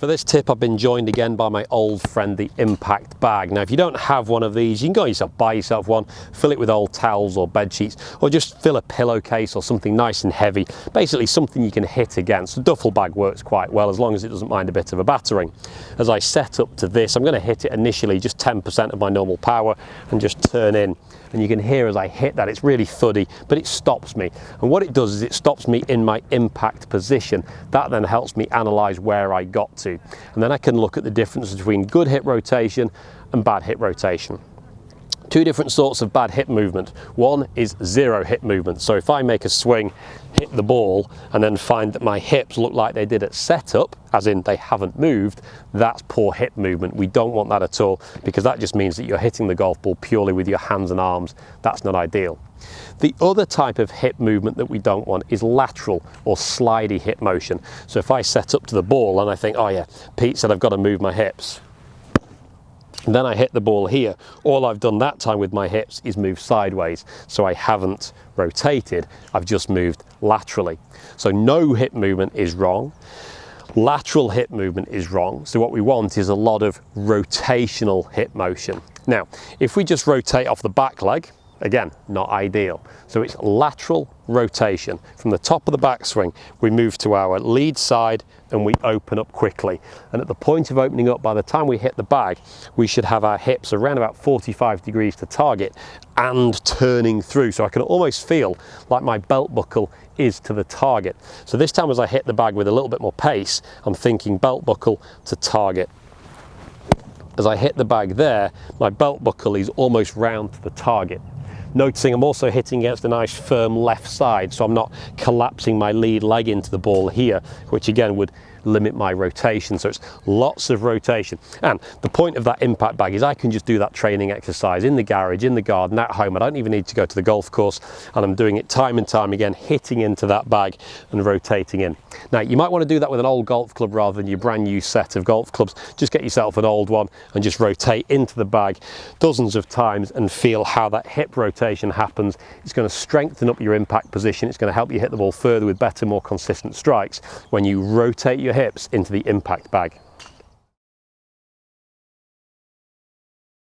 For this tip, I've been joined again by my old friend, the impact bag. Now, if you don't have one of these, you can go buy yourself one, fill it with old towels or bed sheets, or just fill a pillowcase or something nice and heavy, basically something you can hit against. The duffel bag works quite well as long as it doesn't mind a bit of a battering. As I set up to this, I'm going to hit it initially just 10% of my normal power and just turn in. And you can hear as I hit that, it's really thuddy, but it stops me. And what it does is it stops me in my impact position. That then helps me analyze where I got to. And then I can look at the difference between good hip rotation and bad hip rotation. Two different sorts of bad hip movement. One is zero hip movement. So if I make a swing, hit the ball, and then find that my hips look like they did at setup, as in they haven't moved, that's poor hip movement. We don't want that at all, because that just means that you're hitting the golf ball purely with your hands and arms. That's not ideal. The other type of hip movement that we don't want is lateral or slidey hip motion. So if I set up to the ball and I think, oh yeah, Pete said I've got to move my hips, and then I hit the ball here, all I've done that time with my hips is move sideways. So I haven't rotated, I've just moved laterally. So no hip movement is wrong. Lateral hip movement is wrong. So what we want is a lot of rotational hip motion. Now, if we just rotate off the back leg, again, not ideal. So it's lateral rotation. From the top of the backswing, we move to our lead side and we open up quickly. And at the point of opening up, by the time we hit the bag, we should have our hips around about 45 degrees to target and turning through. So I can almost feel like my belt buckle is to the target. So this time as I hit the bag with a little bit more pace, I'm thinking belt buckle to target. As I hit the bag there, my belt buckle is almost round to the target. Noticing I'm also hitting against a nice firm left side, so I'm not collapsing my lead leg into the ball here, which again would limit my rotation. So it's lots of rotation. And the point of that impact bag is I can just do that training exercise in the garage, in the garden, at home. I don't even need to go to the golf course, and I'm doing it time and time again, hitting into that bag and rotating in. Now, you might want to do that with an old golf club rather than your brand new set of golf clubs. Just get yourself an old one and just rotate into the bag dozens of times and feel how that hip rotation happens. It's going to strengthen up your impact position. It's going to help you hit the ball further with better, more consistent strikes when you rotate your hips into the impact bag.